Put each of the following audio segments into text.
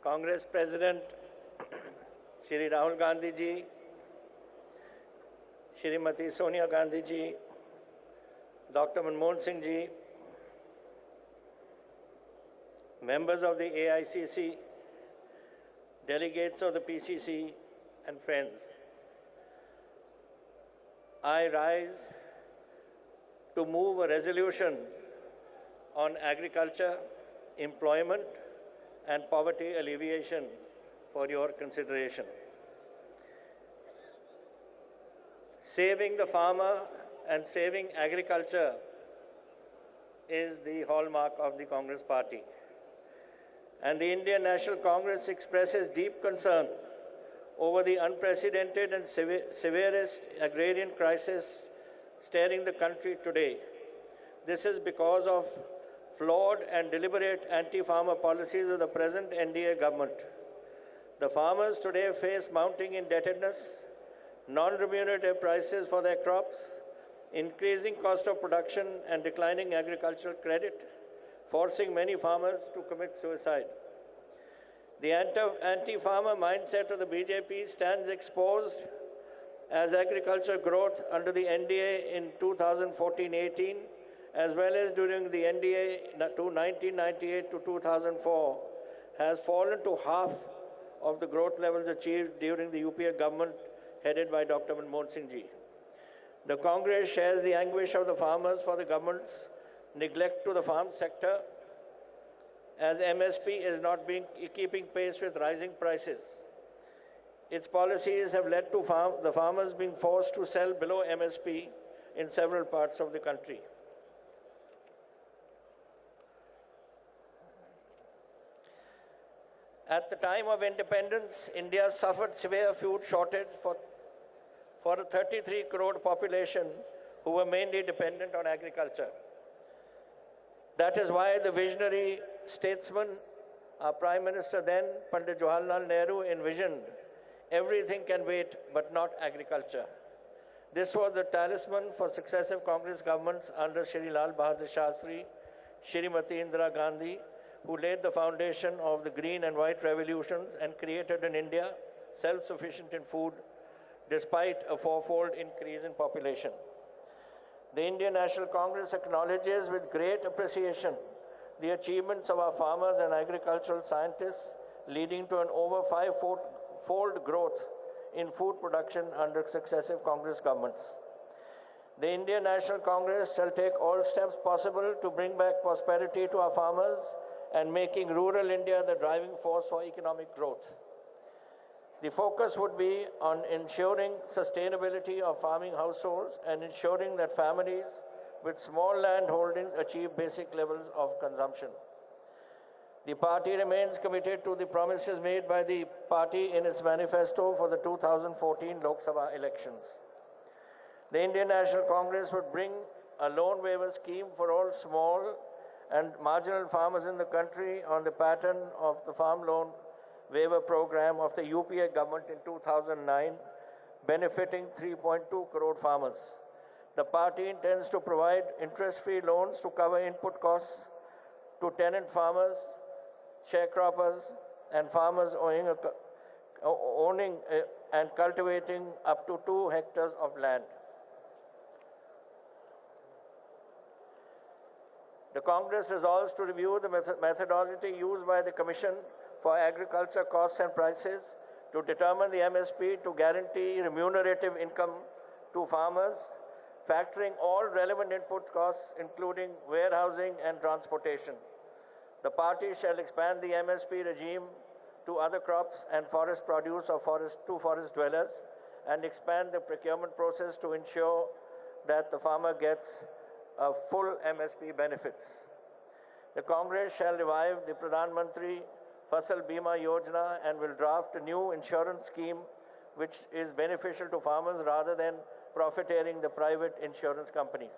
Congress President Shri Rahul Gandhi ji, Shrimati Sonia Gandhi ji, Dr. Manmohan Singh ji, members of the AICC, delegates of the PCC, and friends. I rise to move a resolution on agriculture, employment, and poverty alleviation for your consideration. Saving the farmer and saving agriculture is the hallmark of the Congress Party. And the Indian National Congress expresses deep concern over the unprecedented and severest agrarian crisis staring the country today. This is because of flawed and deliberate anti-farmer policies of the present NDA government. The farmers today face mounting indebtedness, non-remunerative prices for their crops, increasing cost of production and declining agricultural credit, forcing many farmers to commit suicide. The anti-farmer mindset of the BJP stands exposed as agriculture growth under the NDA in 2014-18, as well as during the NDA to 1998 to 2004, has fallen to half of the growth levels achieved during the UPA government headed by Dr. Manmohan Singh ji. The Congress shares the anguish of the farmers for the government's neglect to the farm sector, as MSP is not keeping pace with rising prices. Its policies have led to the farmers being forced to sell below MSP in several parts of the country. At the time of independence, India suffered severe food shortage for a 33 crore population who were mainly dependent on agriculture. That is why the visionary statesman, our Prime Minister then, Pandit Jawaharlal Nehru, envisioned everything can wait but not agriculture. This was the talisman for successive Congress governments under Shri Lal Bahadur Shastri, Shrimati Indira Gandhi, who laid the foundation of the green and white revolutions and created an India self-sufficient in food despite a fourfold increase in population. The Indian National Congress acknowledges with great appreciation the achievements of our farmers and agricultural scientists, leading to an over five-fold growth in food production under successive Congress governments. The Indian National Congress shall take all steps possible to bring back prosperity to our farmers and making rural India the driving force for economic growth. The focus would be on ensuring sustainability of farming households and ensuring that families with small land holdings achieve basic levels of consumption. The party remains committed to the promises made by the party in its manifesto for the 2014 Lok Sabha elections. The Indian National Congress would bring a loan waiver scheme for all small and marginal farmers in the country on the pattern of the farm loan waiver program of the UPA government in 2009, benefiting 3.2 crore farmers. The party intends to provide interest-free loans to cover input costs to tenant farmers, sharecroppers, and farmers owning and cultivating up to 2 hectares of land. The Congress resolves to review the methodology used by the Commission for Agriculture Costs and Prices to determine the MSP to guarantee remunerative income to farmers, factoring all relevant input costs, including warehousing and transportation. The party shall expand the MSP regime to other crops and forest produce to forest dwellers, and expand the procurement process to ensure that the farmer gets full MSP benefits. The Congress shall revive the Pradhan Mantri Fasal Bima Yojana and will draft a new insurance scheme which is beneficial to farmers rather than profiteering the private insurance companies.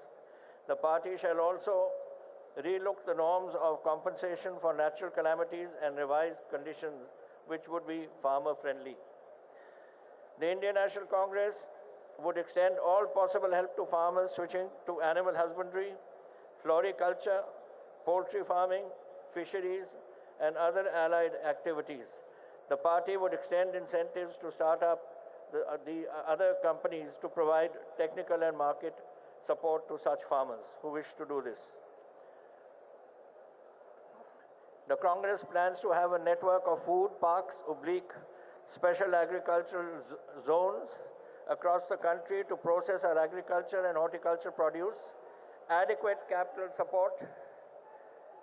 The party shall also relook the norms of compensation for natural calamities and revise conditions which would be farmer-friendly. The Indian National Congress would extend all possible help to farmers switching to animal husbandry, floriculture, poultry farming, fisheries, and other allied activities. The party would extend incentives to start up the other companies to provide technical and market support to such farmers who wish to do this. The Congress plans to have a network of food parks, special agricultural zones across the country to process our agriculture and horticulture produce. Adequate capital support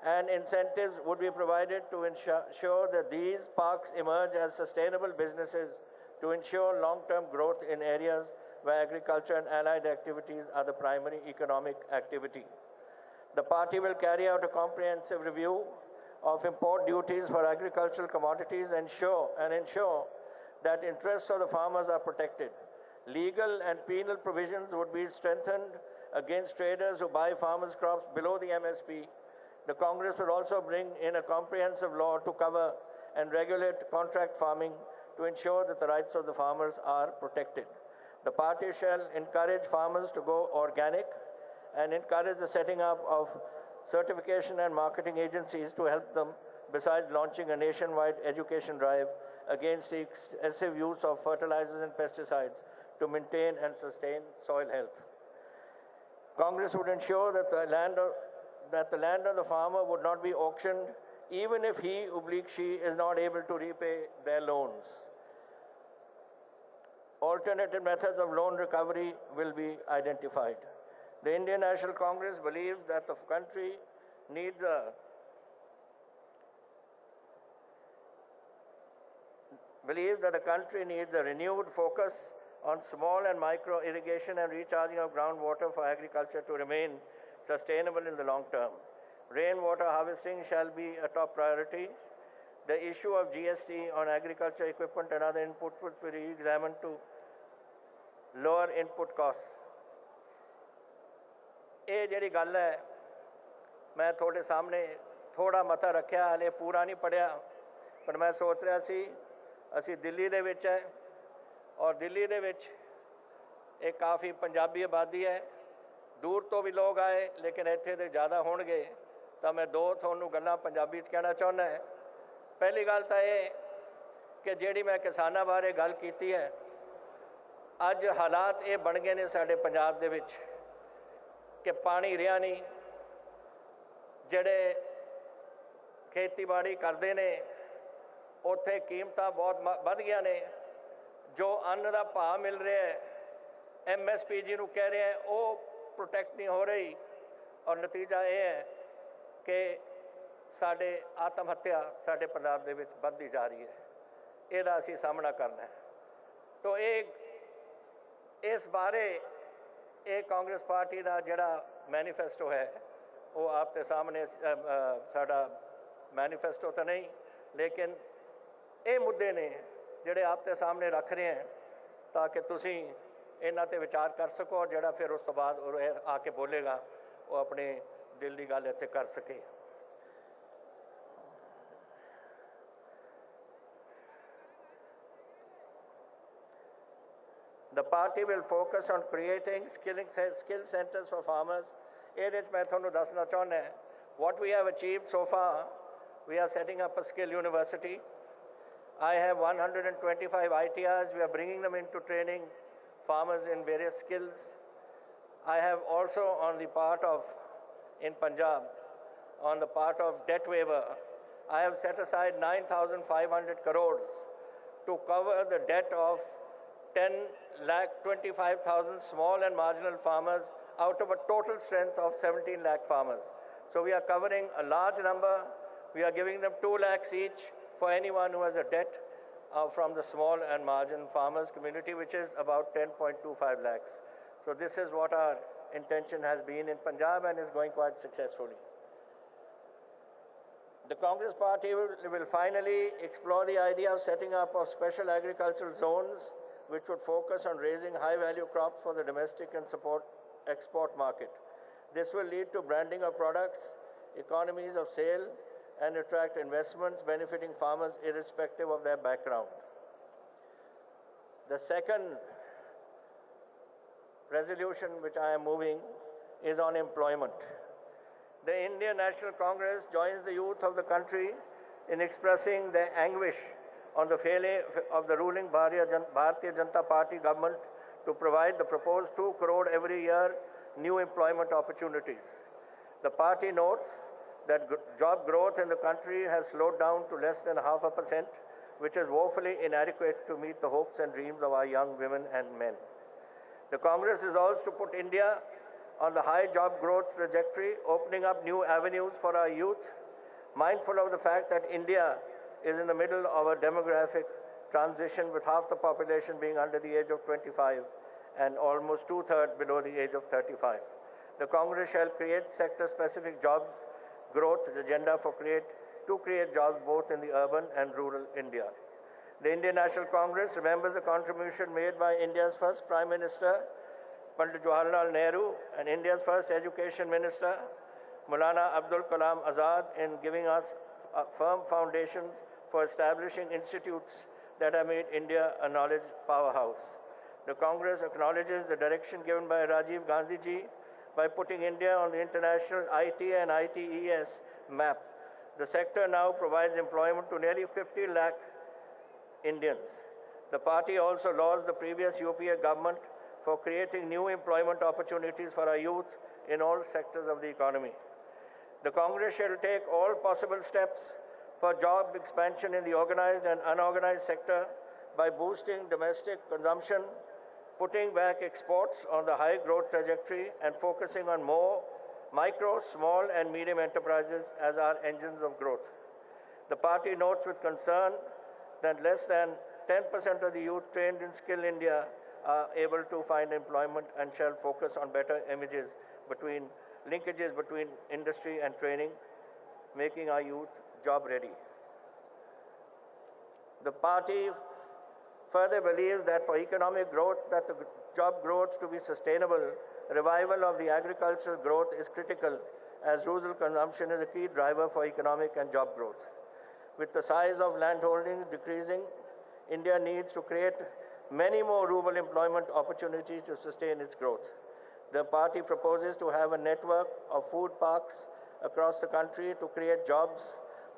and incentives would be provided to ensure that these parks emerge as sustainable businesses to ensure long-term growth in areas where agriculture and allied activities are the primary economic activity. The party will carry out a comprehensive review of import duties for agricultural commodities and ensure that interests of the farmers are protected. Legal and penal provisions would be strengthened against traders who buy farmers' crops below the MSP. The Congress would also bring in a comprehensive law to cover and regulate contract farming to ensure that the rights of the farmers are protected. The party shall encourage farmers to go organic and encourage the setting up of certification and marketing agencies to help them, besides launching a nationwide education drive against the excessive use of fertilizers and pesticides to maintain and sustain soil health. Congress would ensure that the land of the farmer would not be auctioned even if he/she is not able to repay their loans. Alternative methods of loan recovery will be identified. The Indian National Congress believes that the country needs a renewed focus on small and micro irrigation and recharging of groundwater for agriculture to remain sustainable in the long term. Rainwater harvesting shall be a top priority. The issue of GST on agriculture equipment and other inputs would be re-examined to lower input costs. ਇਹ ਜਿਹੜੀ ਗੱਲ ਹੈ ਮੈਂ ਤੁਹਾਡੇ ਸਾਹਮਣੇ ਥੋੜਾ ਮਤਾ ਰੱਖਿਆ, ਹਲੇ ਪੂਰਾ ਨਹੀਂ ਪੜਿਆ, ਪਰ ਮੈਂ ਸੋਚ ਰਿਹਾ ਸੀ ਅਸੀਂ ਦਿੱਲੀ ਦੇ ਵਿੱਚ ਹੈ ਔਰ ਦਿੱਲੀ ਦੇ ਵਿੱਚ ਇਹ ਕਾਫੀ ਪੰਜਾਬੀ ਆਬਾਦੀ ਹੈ, ਦੂਰ ਤੋਂ ਵੀ ਲੋਕ ਆਏ ਲੇਕਿਨ ਇੱਥੇ ਦੇ ਜ਼ਿਆਦਾ ਹੋਣਗੇ, ਤਾਂ ਮੈਂ ਦੋ ਤੁਹਾਨੂੰ ਗੱਲਾਂ ਪੰਜਾਬੀ 'ਚ ਕਹਿਣਾ ਚਾਹੁੰਦਾ। ਪਹਿਲੀ ਗੱਲ ਤਾਂ ਇਹ ਕਿ ਜਿਹੜੀ ਮੈਂ ਕਿਸਾਨਾਂ ਬਾਰੇ ਗੱਲ ਕੀਤੀ ਹੈ, ਅੱਜ ਹਾਲਾਤ ਇਹ ਬਣ ਗਏ ਨੇ ਸਾਡੇ ਪੰਜਾਬ ਦੇ ਵਿੱਚ ਕਿ ਪਾਣੀ ਰਿਹਾ ਨਹੀਂ, ਜਿਹੜੇ ਖੇਤੀਬਾੜੀ ਕਰਦੇ ਨੇ ਉੱਥੇ ਕੀਮਤਾਂ ਬਹੁਤ ਵੱਧ ਗਈਆਂ ਨੇ, ਜੋ ਅੰਨ ਦਾ ਭਾਅ ਮਿਲ ਰਿਹਾ ਹੈ MSP ਜਿਹਨੂੰ ਕਹਿ ਰਹੇ ਹੈ ਉਹ ਪ੍ਰੋਟੈਕਟ ਨਹੀਂ ਹੋ ਰਹੀ, ਔਰ ਨਤੀਜਾ ਇਹ ਹੈ ਕਿ ਸਾਡੇ ਆਤਮ ਹੱਤਿਆ ਸਾਡੇ ਪੰਜਾਬ ਦੇ ਵਿੱਚ ਵੱਧਦੀ ਜਾ ਰਹੀ ਹੈ। ਇਹਦਾ ਅਸੀਂ ਸਾਹਮਣਾ ਕਰਨਾ ਹੈ। ਤੋ ਇਸ ਬਾਰੇ ਇਹ ਕਾਂਗਰਸ ਪਾਰਟੀ ਦਾ ਜਿਹੜਾ ਮੈਨੀਫੈਸਟੋ ਹੈ ਉਹ ਆਪ ਦੇ ਸਾਹਮਣੇ ਸਾਡਾ ਮੈਨੀਫੈਸਟੋ ਤਾਂ ਨਹੀਂ ਲੇਕਿਨ ਇਹ ਮੁੱਦੇ ਨੇ ਜਿਹੜੇ ਆਪ ਦੇ ਸਾਹਮਣੇ ਰੱਖ ਰਹੇ ਹਾਂ ਤਾਂ ਕਿ ਤੁਸੀਂ ਇਹਨਾਂ 'ਤੇ ਵਿਚਾਰ ਕਰ ਸਕੋ ਔਰ ਜਿਹੜਾ ਫਿਰ ਉਸ ਤੋਂ ਬਾਅਦ ਉਹ ਆ ਕੇ ਬੋਲੇਗਾ ਉਹ ਆਪਣੇ ਦਿਲ ਦੀ ਗੱਲ ਇੱਥੇ ਕਰ ਸਕੇ। The party will focus on creating skill centers for farmers. ਇਹਦੇ 'ਚ ਮੈਂ ਤੁਹਾਨੂੰ ਦੱਸਣਾ ਚਾਹੁੰਦਾ what we have achieved so far. We are setting up a skill university. I have 125 ITRs. We are bringing them into training farmers in various skills. I have also on the part of, in Punjab, on the part of debt waiver, I have set aside 9,500 crores to cover the debt of 10,25,000 small and marginal farmers out of a total strength of 17 lakh farmers. So we are covering a large number. We are giving them 2 lakhs each for anyone who has a debt from the small and marginal farmers community, which is about 10.25 lakhs. So this is what our intention has been in Punjab and is going quite successfully. The Congress party will finally explore the idea of setting up of special agricultural zones which would focus on raising high-value crops for the domestic and export market. This will lead to branding of products, economies of scale, and attract investments benefiting farmers irrespective of their background. The second resolution which I am moving is on employment. The Indian National Congress joins the youth of the country in expressing their anguish on the failure of the ruling Bharatiya Janata Party government to provide the proposed 2 crore every year new employment opportunities. The party notes that job growth in the country has slowed down to less than 0.5%, which is woefully inadequate to meet the hopes and dreams of our young women and men. The Congress resolves to put India on the high job growth trajectory, opening up new avenues for our youth, mindful of the fact that India is in the middle of a demographic transition with half the population being under the age of 25 and almost 2/3 below the age of 35. The Congress shall create sector-specific jobs growth agenda to create jobs both in the urban and rural India. The Indian National Congress remembers the contribution made by India's first Prime Minister, Pandit Jawaharlal Nehru, and India's first Education Minister, Maulana Abdul Kalam Azad, in giving us firm foundations for establishing institutes that have made India a knowledge powerhouse. The Congress acknowledges the direction given by Rajiv Gandhi ji by putting India on the international IT and ITES map. The sector now provides employment to nearly 50 lakh Indians. The party also lauds the previous UPA government for creating new employment opportunities for our youth in all sectors of the economy. The Congress shall take all possible steps for job expansion in the organized and unorganized sector by boosting domestic consumption, putting back exports on the high growth trajectory, and focusing on more micro, small, and medium enterprises as our engines of growth. The party notes with concern that less than 10% of the youth trained in Skill India are able to find employment and shall focus on better linkages between industry and training, making our youth job ready. The party further believes that for economic growth, that the job growth to be sustainable, revival of the agricultural growth is critical, as rural consumption is a key driver for economic and job growth. With the size of land holdings decreasing, India needs to create many more rural employment opportunities to sustain its growth. The party proposes to have a network of food parks across the country to create jobs,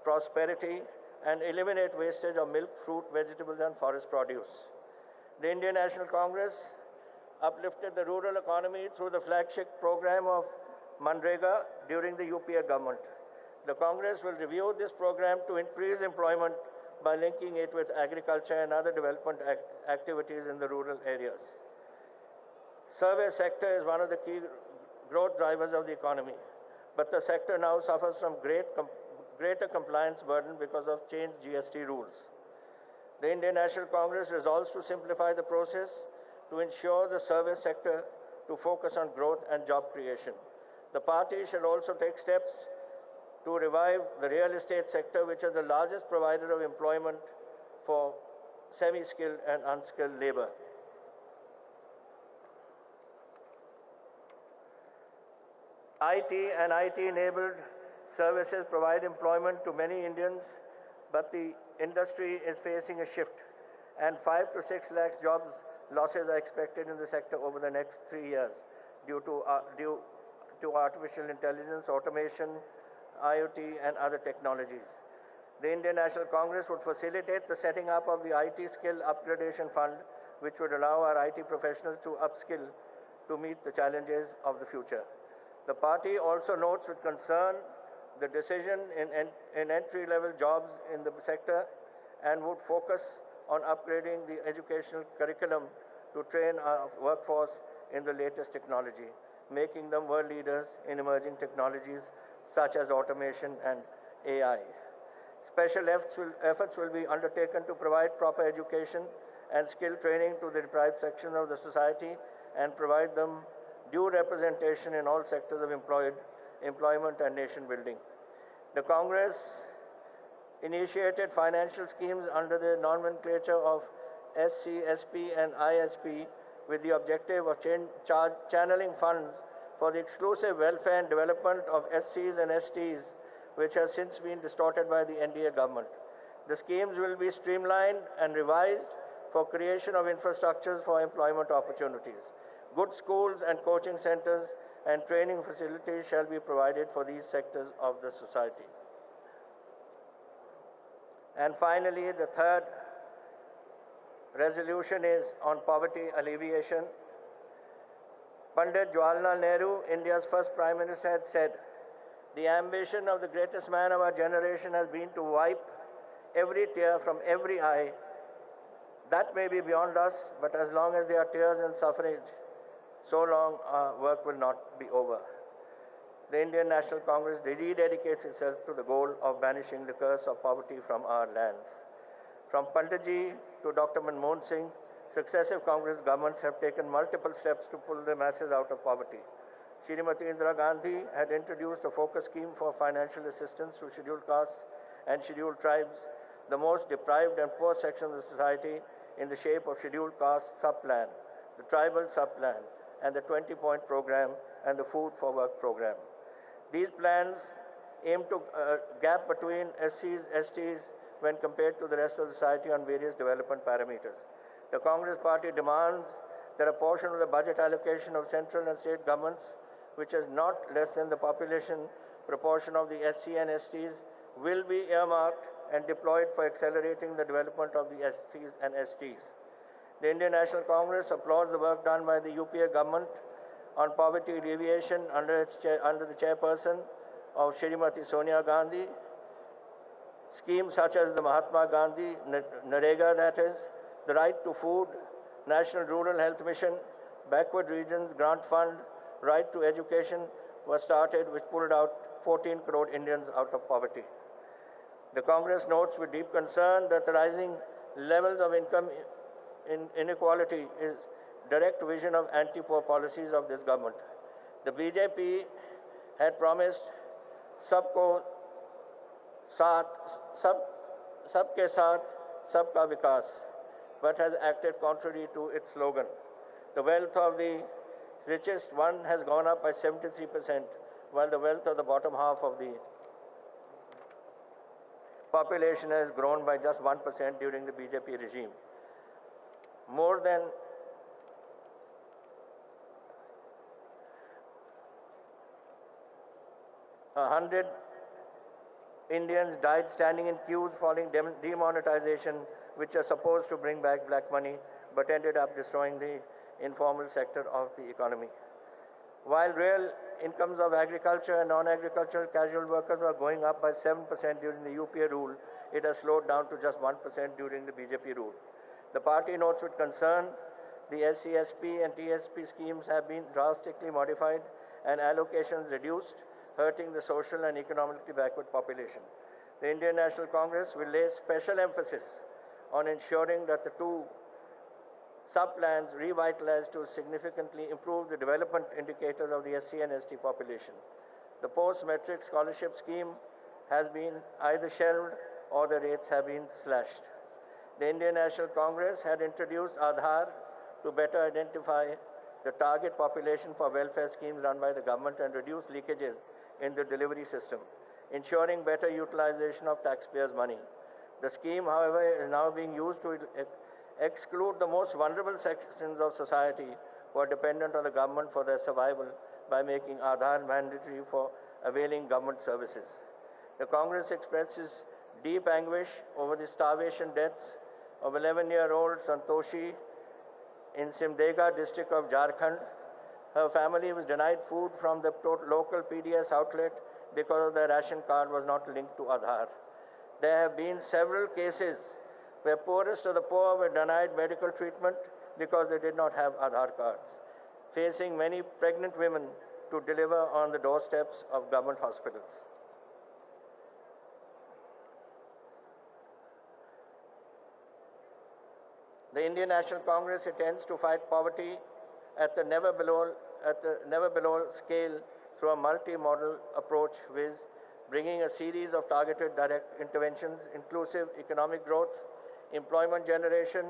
prosperity, and eliminate wastage of milk, fruit, vegetables, and forest produce. The Indian National Congress uplifted the rural economy through the flagship program of Manrega during the UPA government. The Congress will review this program to increase employment by linking it with agriculture and other development activities in the rural areas. Service sector is one of the key growth drivers of the economy, but the sector now suffers from greater compliance burden because of changed GST rules. The Indian National Congress resolves to simplify the process to ensure the service sector to focus on growth and job creation. The party shall also take steps to revive the real estate sector, which is the largest provider of employment for semi-skilled and unskilled labor. IT and IT-enabled services provide employment to many Indians, but the industry is facing a shift, and 5 to 6 lakhs jobs losses are expected in the sector over the next 3 years due to artificial intelligence, automation, IoT, and other technologies. The Indian National Congress would facilitate the setting up of the IT Skill Upgradation Fund, which would allow our IT professionals to upskill to meet the challenges of the future. The party also notes with concern the decision in entry-level jobs in the sector and would focus on upgrading the educational curriculum to train our workforce in the latest technology, making them world leaders in emerging technologies such as automation and AI. Special efforts will be undertaken to provide proper education and skill training to the deprived sections of the society and provide them due representation in all sectors of employment and nation building. The Congress initiated financial schemes under the nomenclature of SC, SP, and ISP with the objective of channeling funds for the exclusive welfare and development of SCs and STs, which has since been distorted by the NDA government. The schemes will be streamlined and revised for creation of infrastructures for employment opportunities. Good schools and coaching centers and training facilities shall be provided for these sectors of the society. And finally, the third resolution is on poverty alleviation. Pandit Jawaharlal Nehru, India's first Prime Minister, had said, "The ambition of the greatest man of our generation has been to wipe every tear from every eye. That may be beyond us, but as long as there are tears and suffrage, so long our work will not be over." The Indian National Congress rededicates itself to the goal of banishing the curse of poverty from our lands. From Panditji to Dr. Manmohan Singh, successive Congress governments have taken multiple steps to pull the masses out of poverty. Srimati Indira Gandhi had introduced a focus scheme for financial assistance to scheduled castes and scheduled tribes, the most deprived and poor sections of society, in the shape of scheduled caste sub-plan, the tribal sub-plan, and the 20-point program and the food for work program. These plans aim to gap between SCs, STs when compared to the rest of society on various development parameters. The Congress Party demands that a portion of the budget allocation of central and state governments, which is not less than the population proportion of the SC and STs, will be earmarked and deployed for accelerating the development of the SCs and STs. The Indian National Congress applauds the work done by the UPA government on poverty alleviation under the chairperson of Srimati Sonia Gandhi. Schemes such as the Mahatma Gandhi Narega, that is, the Right to Food, National Rural Health Mission, Backward Regions Grant Fund, Right to Education were started, which pulled out 14 crore Indians out of poverty. The Congress notes with deep concern that the rising levels of income inequality is direct vision of anti-poor policies of this government. The BJP had promised सबके साथ सबका विकास, but has acted contrary to its slogan. The wealth of the richest one has gone up by 73%, while the wealth of the bottom half of the population has grown by just 1% during the BJP regime. More than 100 Indians died standing in queues following demonetization, which are supposed to bring back black money, but ended up destroying the informal sector of the economy. While real incomes of agriculture and non-agricultural casual workers were going up by 7% during the UPA rule, it has slowed down to just 1% during the BJP rule. The party notes with concern the SCSP and TSP schemes have been drastically modified and allocations reduced, hurting the social and economically backward population. The Indian National Congress will lay special emphasis on ensuring that the two sub-plans revitalized to significantly improve the development indicators of the SC and ST population. The post-metric scholarship scheme has been either shelved or the rates have been slashed. The Indian National Congress had introduced Aadhaar to better identify the target population for welfare schemes run by the government and reduce leakages in the delivery system, ensuring better utilization of taxpayers' money. The scheme, however, is now being used to exclude the most vulnerable sections of society who are dependent on the government for their survival by making Aadhaar mandatory for availing government services. The Congress expresses deep anguish over the starvation deaths of 11-year-old Santoshi in Simdega district of Jharkhand. Her family was denied food from the local PDS outlet because their ration card was not linked to Aadhaar. There have been several cases where poorest of the poor were denied medical treatment because they did not have Aadhaar cards, facing many pregnant women to deliver on the doorsteps of government hospitals. The Indian National Congress intends to fight poverty at the never below scale through a multi-modal approach with bringing a series of targeted direct interventions, inclusive economic growth, employment generation,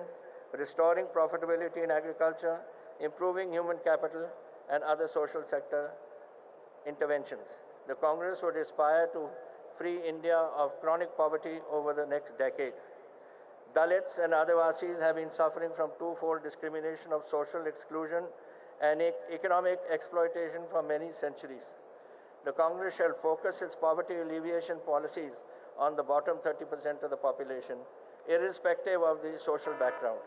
restoring profitability in agriculture, improving human capital, and other social sector interventions. The Congress would aspire to free India of chronic poverty over the next decade. Dalits and Adivasis have been suffering from twofold discrimination of social exclusion and economic exploitation for many centuries. The Congress shall focus its poverty alleviation policies on the bottom 30% of the population, irrespective of the social background,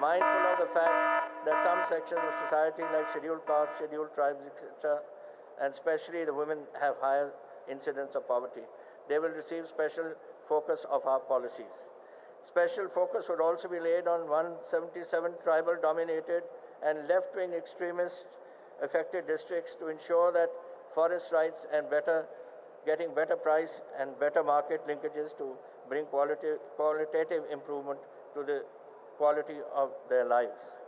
mindful of the fact that some sections of society like scheduled castes, scheduled tribes, etc., and especially the women have higher incidence of poverty. They will receive special focus of our policies. Special focus would also be laid on 177 tribal-dominated and left-wing extremist affected districts to ensure that forest rights and getting better price and better market linkages to bring qualitative improvement to the quality of their lives.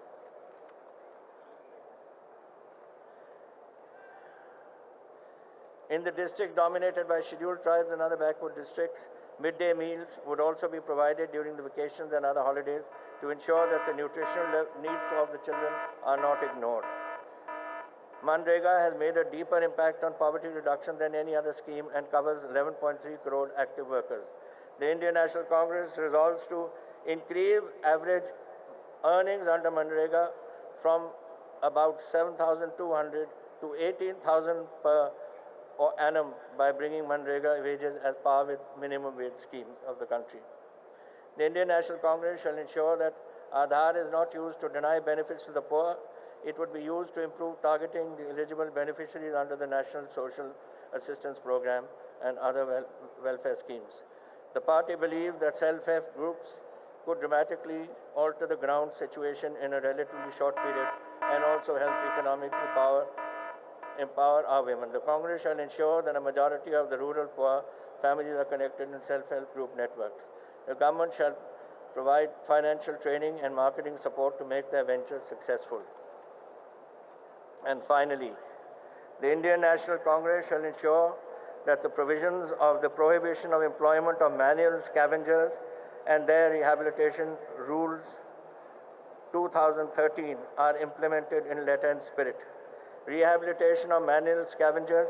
In the district dominated by scheduled tribes and other backward districts, midday meals would also be provided during the vacations and other holidays to ensure that the nutritional needs of the children are not ignored. Manrega has made a deeper impact on poverty reduction than any other scheme and covers 11.3 crore active workers. The Indian National Congress resolves to increase average earnings under Manrega from about 7,200 to 18,000 per annum by bringing Manrega wages as par with minimum wage scheme of the country. The Indian National Congress shall ensure that Aadhaar is not used to deny benefits to the poor. It would be used to improve targeting the eligible beneficiaries under the National Social Assistance Program and other welfare schemes. The party believes that self-help groups could dramatically alter the ground situation in a relatively short period and also help economically empower our women. The Congress shall ensure that a majority of the rural poor families are connected in self-help group networks. The government shall provide financial training and marketing support to make their ventures successful. And finally, the Indian National Congress shall ensure that the provisions of the prohibition of employment of manual scavengers and their rehabilitation rules 2013 are implemented in letter and spirit. Rehabilitation of manual scavengers,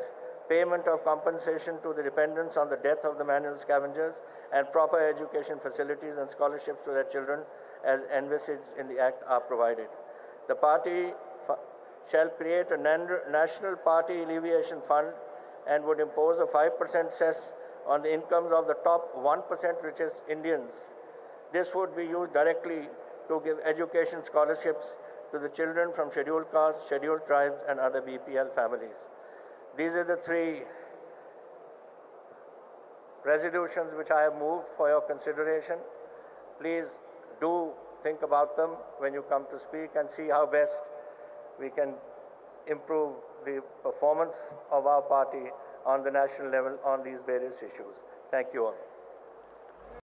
payment of compensation to the dependents on the death of the manual scavengers, and proper education facilities and scholarships to their children as envisaged in the Act are provided. The party shall create a national party alleviation fund and would impose a 5% cess on the incomes of the top 1% richest Indians. This would be used directly to give education scholarships to the children from scheduled castes, scheduled tribes, and other BPL families. These are the three resolutions which I have moved for your consideration. Please do think about them when you come to speak and see how best we can improve the performance of our party on the national level on these various issues. Thank you all.